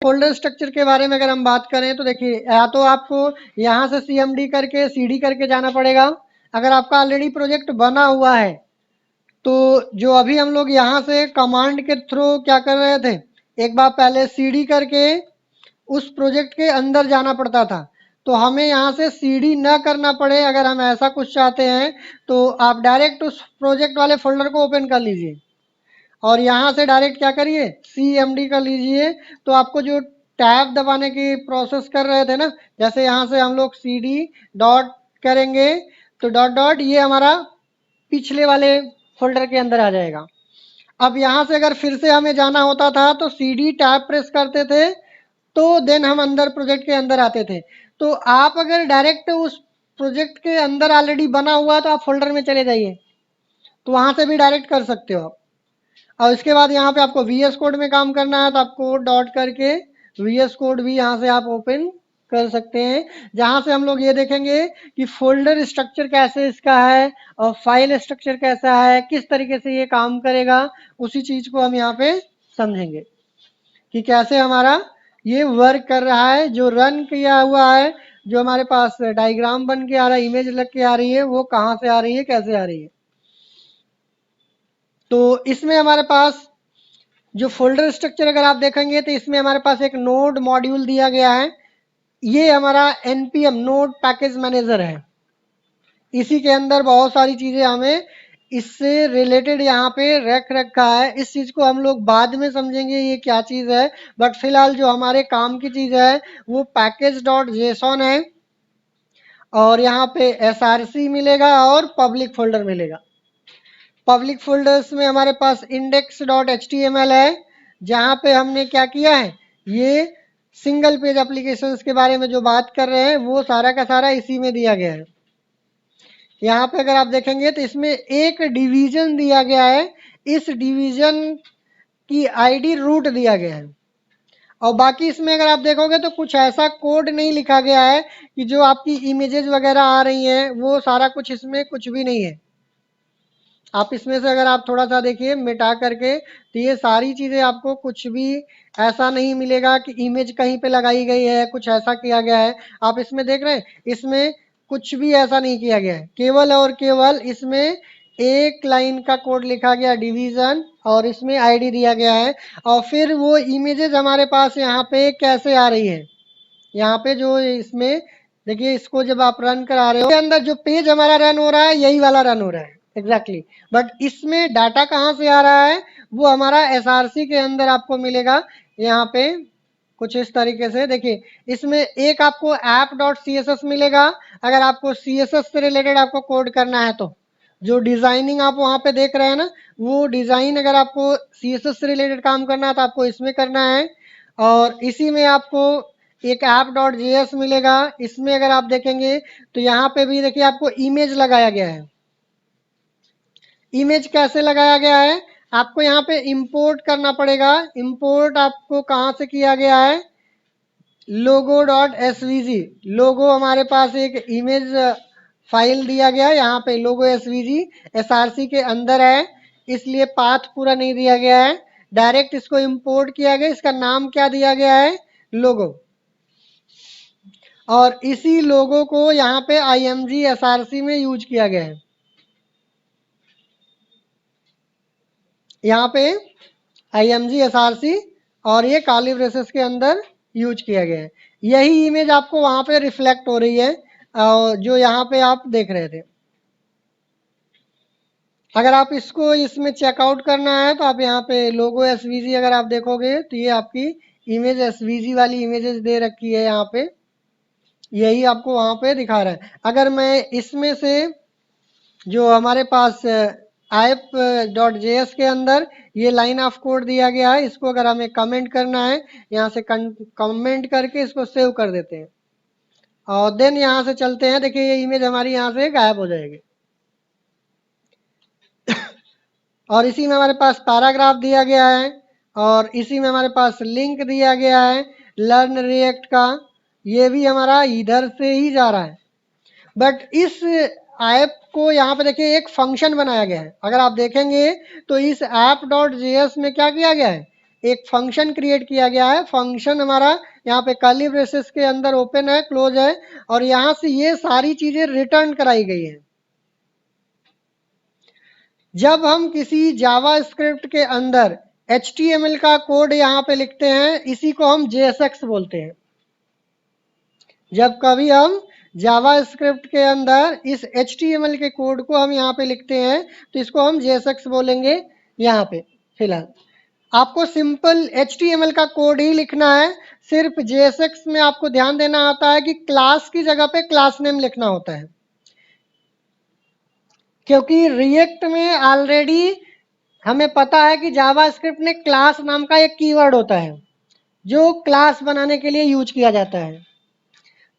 Folder structure के बारे में अगर हम बात करें तो देखिए, या तो आपको यहाँ से CMD करके CD करके जाना पड़ेगा। अगर आपका ऑलरेडी प्रोजेक्ट बना हुआ है तो जो अभी हम लोग यहाँ से कमांड के थ्रू क्या कर रहे थे, एक बार पहले CD करके उस प्रोजेक्ट के अंदर जाना पड़ता था। तो हमें यहाँ से CD न करना पड़े, अगर हम ऐसा कुछ चाहते हैं तो आप डायरेक्ट उस प्रोजेक्ट वाले फोल्डर को ओपन कर लीजिए और यहाँ से डायरेक्ट क्या करिए, CMD कर लीजिए। तो आपको जो टैब दबाने की प्रोसेस कर रहे थे ना, जैसे यहाँ से हम लोग CD डॉट करेंगे तो डॉट डॉट ये हमारा पिछले वाले फोल्डर के अंदर आ जाएगा। अब यहाँ से अगर फिर से हमें जाना होता था तो CD टैब प्रेस करते थे तो देन हम अंदर प्रोजेक्ट के अंदर आते थे। तो आप अगर डायरेक्ट उस प्रोजेक्ट के अंदर ऑलरेडी बना हुआ है तो आप फोल्डर में चले जाइए, तो वहाँ से भी डायरेक्ट कर सकते हो आप। और इसके बाद यहाँ पे आपको VS कोड में काम करना है तो आपको डॉट करके VS कोड भी यहाँ से आप ओपन कर सकते हैं, जहाँ से हम लोग ये देखेंगे कि फोल्डर स्ट्रक्चर कैसे इसका है और फाइल स्ट्रक्चर कैसा है, किस तरीके से ये काम करेगा, उसी चीज को हम यहाँ पे समझेंगे कि कैसे हमारा ये वर्क कर रहा है। जो रन किया हुआ है, जो हमारे पास डायग्राम बन के आ रहा है, इमेज लग के आ रही है, वो कहाँ से आ रही है, कैसे आ रही है। तो इसमें हमारे पास जो फोल्डर स्ट्रक्चर अगर आप देखेंगे तो इसमें हमारे पास एक नोड मॉड्यूल दिया गया है। ये हमारा NPM नोड पैकेज मैनेजर है। इसी के अंदर बहुत सारी चीजें हमें इससे रिलेटेड यहाँ पे रख रखा है। इस चीज को हम लोग बाद में समझेंगे ये क्या चीज है, बट फिलहाल जो हमारे काम की चीज है वो पैकेज डॉट जेसॉन है और यहाँ पे SRC मिलेगा और पब्लिक फोल्डर मिलेगा। पब्लिक फोल्डर्स में हमारे पास index.html है, जहाँ पे हमने क्या किया है, ये सिंगल पेज एप्लीकेशंस के बारे में जो बात कर रहे हैं वो सारा का सारा इसी में दिया गया है। यहाँ पे अगर आप देखेंगे तो इसमें एक डिवीजन दिया गया है, इस डिवीजन की ID रूट दिया गया है और बाकी इसमें अगर आप देखोगे तो कुछ ऐसा कोड नहीं लिखा गया है कि जो आपकी इमेजेस वगैरह आ रही हैं वो सारा कुछ, इसमें कुछ भी नहीं है। आप इसमें से अगर आप थोड़ा सा देखिए मिटा करके तो ये सारी चीजें आपको कुछ भी ऐसा नहीं मिलेगा कि इमेज कहीं पे लगाई गई है, कुछ ऐसा किया गया है। आप इसमें देख रहे हैं, इसमें कुछ भी ऐसा नहीं किया गया है, केवल और केवल इसमें एक लाइन का कोड लिखा गया डिवीजन और इसमें ID दिया गया है। और फिर वो इमेजेस हमारे पास यहाँ पे कैसे आ रही है, यहाँ पे जो इसमें देखिए, इसको जब आप रन करा रहे हो, अंदर जो पेज हमारा रन हो रहा है यही वाला रन हो रहा है एग्जैक्टली। बट इसमें डाटा कहाँ से आ रहा है वो हमारा SRC के अंदर आपको मिलेगा। यहाँ पे कुछ इस तरीके से देखिए, इसमें एक आपको app.css मिलेगा। अगर आपको CSS से रिलेटेड आपको कोड करना है तो जो डिजाइनिंग आप वहां पे देख रहे हैं ना, वो डिजाइन अगर आपको CSS से रिलेटेड काम करना है तो आपको इसमें करना है। और इसी में आपको एक app.js मिलेगा। इसमें अगर आप देखेंगे तो यहाँ पे भी देखिए आपको इमेज लगाया गया है। इमेज कैसे लगाया गया है, आपको यहाँ पे इंपोर्ट करना पड़ेगा। इंपोर्ट आपको कहाँ से किया गया है, logo.svg। लोगो हमारे पास एक इमेज फाइल दिया गया है, यहाँ पे लोगो SVG SRC के अंदर है, इसलिए पाथ पूरा नहीं दिया गया है, डायरेक्ट इसको इंपोर्ट किया गया। इसका नाम क्या दिया गया है, लोगो। और इसी लोगो को यहाँ पे IMG SRC में यूज किया गया है। यहाँ पे IMG SRC और ये काली ब्रेसेस के अंदर यूज किया गया है। यही इमेज आपको वहां पे रिफ्लेक्ट हो रही है जो यहाँ पे आप देख रहे थे। अगर आप इसको इसमें चेकआउट करना है तो आप यहाँ पे लोगो SVG अगर आप देखोगे तो ये आपकी इमेज SVG वाली इमेजेस दे रखी है, यहाँ पे यही आपको वहां पे दिखा रहा है। अगर मैं इसमें से जो हमारे पास app.js के अंदर ये लाइन ऑफ कोड दिया गया है, इसको अगर हमें कमेंट करना है, यहाँ से कमेंट करके इसको सेव कर देते हैं और देन यहाँ से चलते हैं। देखिए ये इमेज हमारी यहाँ से गायब हो जाएगी। और इसी में हमारे पास पैराग्राफ दिया गया है और इसी में हमारे पास लिंक दिया गया है लर्न रिएक्ट का, ये भी हमारा इधर से ही जा रहा है। बट इस ऐप को यहाँ पे देखिए एक फंक्शन बनाया गया है। अगर आप देखेंगे तो इस app.js में क्या किया गया है, एक फंक्शन क्रिएट किया गया है। फंक्शन हमारा यहाँ पे कर्ली ब्रेसेस के अंदर ओपन है, क्लोज है, और यहाँ से ये सारी चीजें रिटर्न कराई गई हैं। जब हम किसी जावा स्क्रिप्ट के अंदर HTML का कोड यहाँ पे लिखते हैं, इसी को हम JSX बोलते हैं। जब कभी हम जावा स्क्रिप्ट के अंदर इस HTML के कोड को हम यहाँ पे लिखते हैं तो इसको हम JSX बोलेंगे। यहाँ पे फिलहाल आपको सिंपल HTML का कोड ही लिखना है। सिर्फ JSX में आपको ध्यान देना होता है कि क्लास की जगह पे क्लास नेम लिखना होता है, क्योंकि रिएक्ट में ऑलरेडी हमें पता है कि जावा स्क्रिप्ट में क्लास नाम का एक कीवर्ड होता है जो क्लास बनाने के लिए यूज किया जाता है।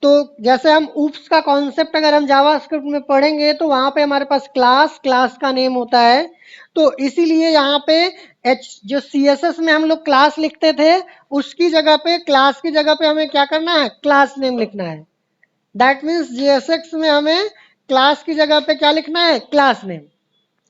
तो जैसे हम ऊप्स का कॉन्सेप्ट अगर हम जावा स्क्रिप्ट में पढ़ेंगे तो वहां पे हमारे पास क्लास का नेम होता है। तो इसीलिए यहाँ पे जो CSS में हम लोग क्लास लिखते थे उसकी जगह पे, क्लास की जगह पे हमें क्या करना है, क्लास नेम लिखना है। दैट मीन्स JSX में हमें क्लास की जगह पे क्या लिखना है, क्लास नेम।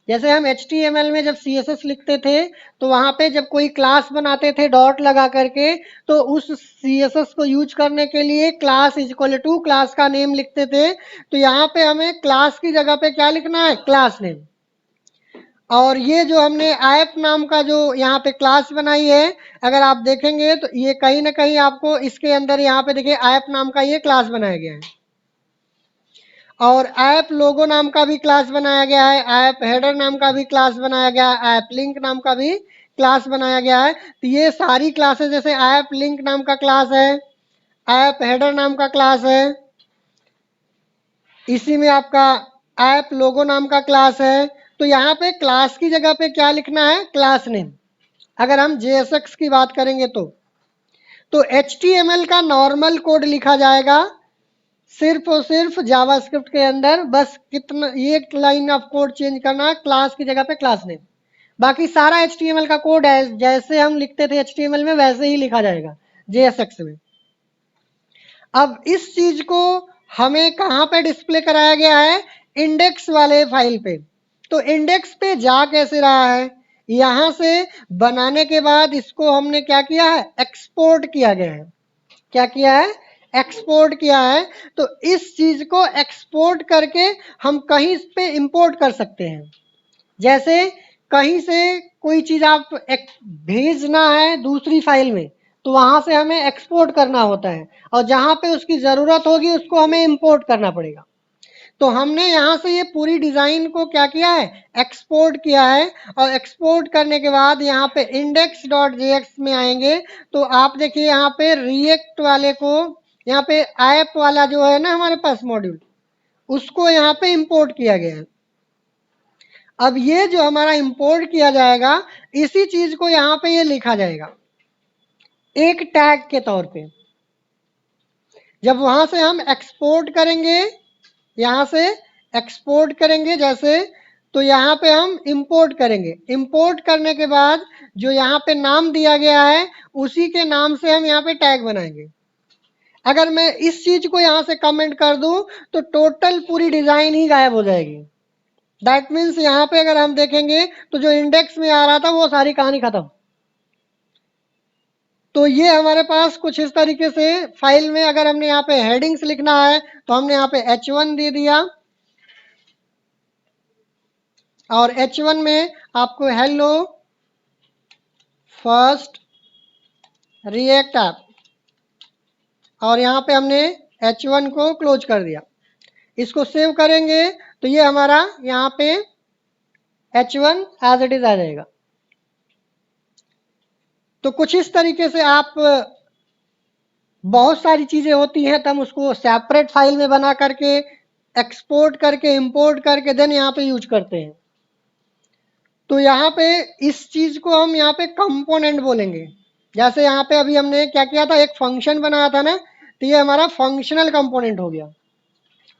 जैसे हम HTML में जब CSS लिखते थे तो वहां पे जब कोई क्लास बनाते थे डॉट लगा करके, तो उस CSS को यूज करने के लिए class is equal to class का नेम लिखते थे। तो यहाँ पे हमें क्लास की जगह पे क्या लिखना है, क्लास नेम। और ये जो हमने ऐप नाम का जो यहाँ पे क्लास बनाई है, अगर आप देखेंगे तो ये कहीं ना कहीं आपको इसके अंदर यहाँ पे देखिए ऐप नाम का ये क्लास बनाया गया है। और ऐप लोगो नाम का भी क्लास बनाया गया है, ऐप हेडर नाम का भी क्लास बनाया गया है, ऐप लिंक नाम का भी क्लास बनाया गया है। तो ये सारी क्लासेस, जैसे ऐप लिंक नाम का क्लास है, ऐप हेडर नाम का क्लास है, इसी में आपका ऐप लोगो नाम का क्लास है। तो यहाँ पे क्लास की जगह पे क्या लिखना है, क्लास नेम। अगर हम JSX की बात करेंगे तो HTML का नॉर्मल कोड लिखा जाएगा सिर्फ और सिर्फ जावास्क्रिप्ट के अंदर। बस कितना, एक लाइन ऑफ कोड चेंज करना है, क्लास की जगह पे क्लास नेम। बाकी सारा HTML का कोड है जैसे हम लिखते थे HTML में वैसे ही लिखा जाएगा JSX में। अब इस चीज को हमें कहां पे डिस्प्ले कराया गया है, इंडेक्स वाले फाइल पे। तो इंडेक्स पे जा कैसे रहा है, यहां से बनाने के बाद इसको हमने क्या किया है, एक्सपोर्ट किया गया है। क्या किया है, एक्सपोर्ट किया है। तो इस चीज को एक्सपोर्ट करके हम कहीं पे इंपोर्ट कर सकते हैं। जैसे कहीं से कोई चीज आप भेजना है दूसरी फाइल में, तो वहां से हमें एक्सपोर्ट करना होता है, और जहां पे उसकी जरूरत होगी उसको हमें इंपोर्ट करना पड़ेगा। तो हमने यहाँ से ये पूरी डिजाइन को क्या किया है, एक्सपोर्ट किया है। और एक्सपोर्ट करने के बाद यहाँ पे index.jx में आएंगे तो आप देखिए यहाँ पे रिएक्ट वाले को, यहाँ पे ऐप वाला जो है ना हमारे पास मॉड्यूल, उसको यहाँ पे इंपोर्ट किया गया है। अब ये जो हमारा इंपोर्ट किया जाएगा, इसी चीज को यहाँ पे ये लिखा जाएगा एक टैग के तौर पे। जब वहां से हम एक्सपोर्ट करेंगे, यहाँ से एक्सपोर्ट करेंगे जैसे, तो यहाँ पे हम इंपोर्ट करेंगे। इंपोर्ट करने के बाद जो यहाँ पे नाम दिया गया है उसी के नाम से हम यहाँ पे टैग बनाएंगे। अगर मैं इस चीज को यहाँ से कमेंट कर दूं तो टोटल पूरी डिजाइन ही गायब हो जाएगी। दैट मीन्स यहाँ पे अगर हम देखेंगे तो जो इंडेक्स में आ रहा था वो सारी कहानी खत्म। तो ये हमारे पास कुछ इस तरीके से फाइल में, अगर हमने यहाँ पे हेडिंग्स लिखना है तो हमने यहाँ पे H1 दे दिया, और H1 में आपको हेलो फर्स्ट रिएक्ट ऐप, और यहाँ पे हमने H1 को क्लोज कर दिया। इसको सेव करेंगे तो ये हमारा यहाँ पे H1 एज इट इज आ जाएगा। तो कुछ इस तरीके से आप, बहुत सारी चीजें होती हैं तो हम उसको सेपरेट फाइल में बना करके, एक्सपोर्ट करके, इंपोर्ट करके देन यहाँ पे यूज करते हैं। तो यहाँ पे इस चीज को हम यहाँ पे कंपोनेंट बोलेंगे। जैसे यहाँ पे अभी हमने क्या किया था, एक फंक्शन बनाया था ना, तो ये हमारा फंक्शनल कंपोनेंट हो गया।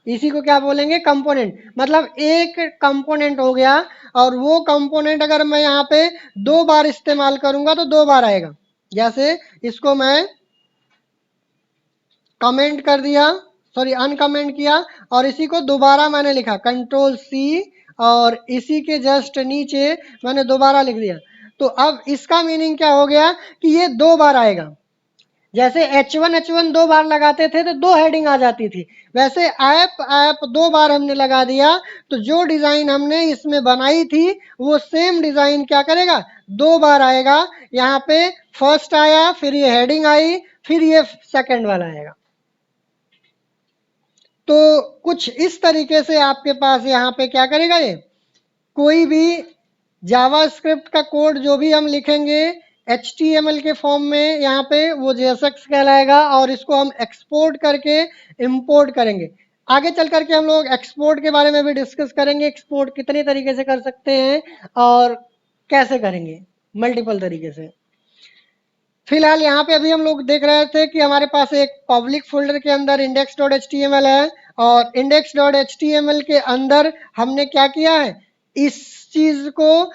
इसी को क्या बोलेंगे, कंपोनेंट। मतलब एक कंपोनेंट हो गया, और वो कंपोनेंट अगर मैं यहाँ पे 2 बार इस्तेमाल करूंगा तो 2 बार आएगा। जैसे इसको मैं कमेंट कर दिया, सॉरी अनकमेंट किया, और इसी को दोबारा मैंने लिखा Ctrl+C, और इसी के जस्ट नीचे मैंने दोबारा लिख दिया। तो अब इसका मीनिंग क्या हो गया कि ये 2 बार आएगा। जैसे H1 2 बार लगाते थे तो 2 हेडिंग आ जाती थी, वैसे ऐप 2 बार हमने लगा दिया तो जो डिजाइन हमने इसमें बनाई थी वो सेम डिजाइन क्या करेगा, 2 बार आएगा। यहाँ पे फर्स्ट आया, फिर ये हेडिंग आई, फिर ये सेकंड वाला आएगा। तो कुछ इस तरीके से आपके पास यहाँ पे क्या करेगा, ये कोई भी जावास्क्रिप्ट का कोड जो भी हम लिखेंगे HTML के फॉर्म में, यहाँ पे वो JSX कहलाएगा और इसको हम एक्सपोर्ट करके इंपोर्ट करेंगे। आगे चल करके हम लोग एक्सपोर्ट के बारे में भी डिस्कस करेंगे, एक्सपोर्ट कितने तरीके से कर सकते हैं और कैसे करेंगे, मल्टीपल तरीके से। फिलहाल यहाँ पे अभी हम लोग देख रहे थे कि हमारे पास एक पब्लिक फोल्डर के अंदर index.html है और index.html के अंदर हमने क्या किया है, इस चीज को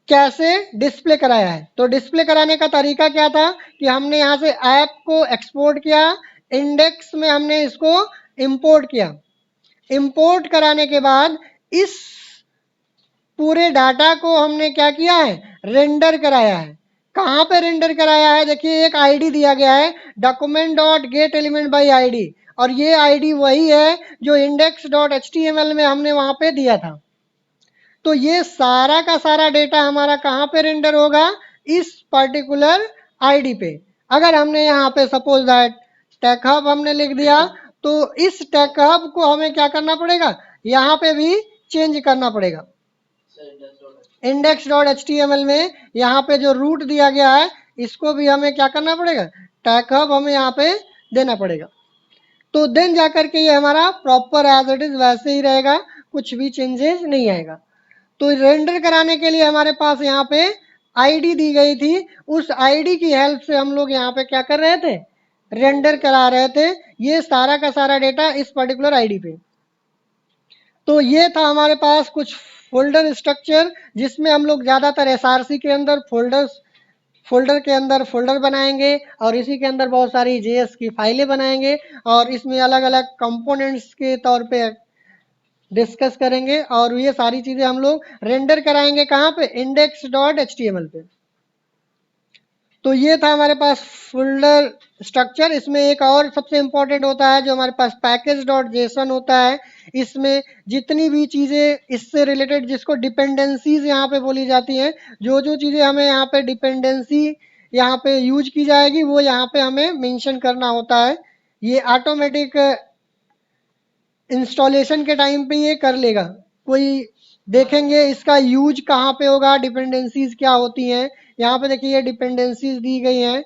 कैसे डिस्प्ले कराया है। तो डिस्प्ले कराने का तरीका क्या था कि हमने यहाँ से ऐप को एक्सपोर्ट किया, इंडेक्स में हमने इसको इंपोर्ट किया, इंपोर्ट कराने के बाद इस पूरे डाटा को हमने क्या किया है, रेंडर कराया है। कहाँ पे रेंडर कराया है, देखिए एक आईडी दिया गया है document.getElementById और ये आईडी वही है जो index.html में हमने वहां पे दिया था। तो ये सारा का सारा डेटा हमारा कहाँ पे रेंडर होगा, इस पर्टिकुलर आईडी पे। अगर हमने यहाँ पे सपोज दैट टेक हब हमने लिख दिया तो इस टेक हब को हमें क्या करना पड़ेगा, यहाँ पे भी चेंज करना पड़ेगा। index.html में यहाँ पे जो रूट दिया गया है इसको भी हमें क्या करना पड़ेगा, टेक हब हमें यहाँ पे देना पड़ेगा। तो देन जाकर के ये हमारा प्रॉपर एज इट इज वैसे ही रहेगा, कुछ भी चेंजेस नहीं आएगा। तो रेंडर कराने के लिए हमारे पास यहाँ पे आईडी दी गई थी, उस आईडी की हेल्प से हम लोग यहाँ पे क्या कर रहे थे, रेंडर करा रहे थे ये सारा का सारा डेटा इस पर्टिकुलर आईडी पे। तो ये था हमारे पास कुछ फोल्डर स्ट्रक्चर जिसमें हम लोग ज़्यादातर SRC के अंदर फोल्डर के अंदर फोल्डर बनाएंगे और इसी के अंदर बहुत सारी JS की फाइलें बनाएंगे और इसमें अलग अलग कंपोनेंट्स के तौर पे डिस्कस करेंगे और ये सारी चीज़ें हम लोग रेंडर कराएंगे कहाँ पे, index.html पे। तो ये था हमारे पास फोल्डर स्ट्रक्चर। इसमें एक और सबसे इंपॉर्टेंट होता है जो हमारे पास package.json होता है। इसमें जितनी भी चीज़ें इससे रिलेटेड जिसको डिपेंडेंसीज यहाँ पे बोली जाती हैं, जो जो चीज़ें हमें यहाँ पे डिपेंडेंसी यहाँ पे यूज की जाएगी वो यहाँ पे हमें मेंशन करना होता है। ये ऑटोमेटिक इंस्टॉलेशन के टाइम पे ये कर लेगा। कोई देखेंगे इसका यूज कहाँ पे होगा, डिपेंडेंसीज क्या होती हैं। यहाँ पे देखिए ये डिपेंडेंसीज दी गई हैं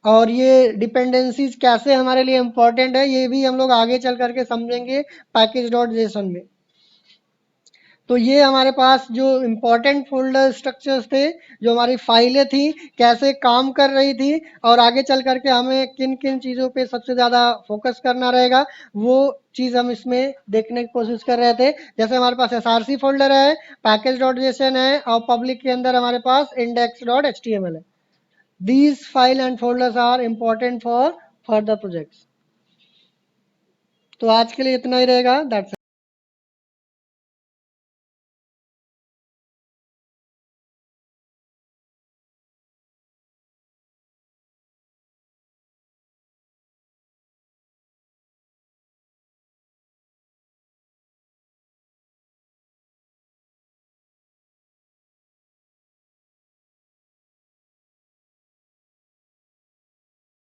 और ये डिपेंडेंसीज कैसे हमारे लिए इम्पोर्टेंट है ये भी हम लोग आगे चल करके समझेंगे package.json में। तो ये हमारे पास जो इम्पोर्टेंट फोल्डर स्ट्रक्चर्स थे, जो हमारी फाइलें थी कैसे काम कर रही थी और आगे चल करके हमें किन किन चीज़ों पे सबसे ज़्यादा फोकस करना रहेगा वो चीज़ हम इसमें देखने की कोशिश कर रहे थे। जैसे हमारे पास SRC फोल्डर है, package.json है और पब्लिक के अंदर हमारे पास index.html है। These file and folders are important for further projects। तो आज के लिए इतना ही रहेगा। दैट्स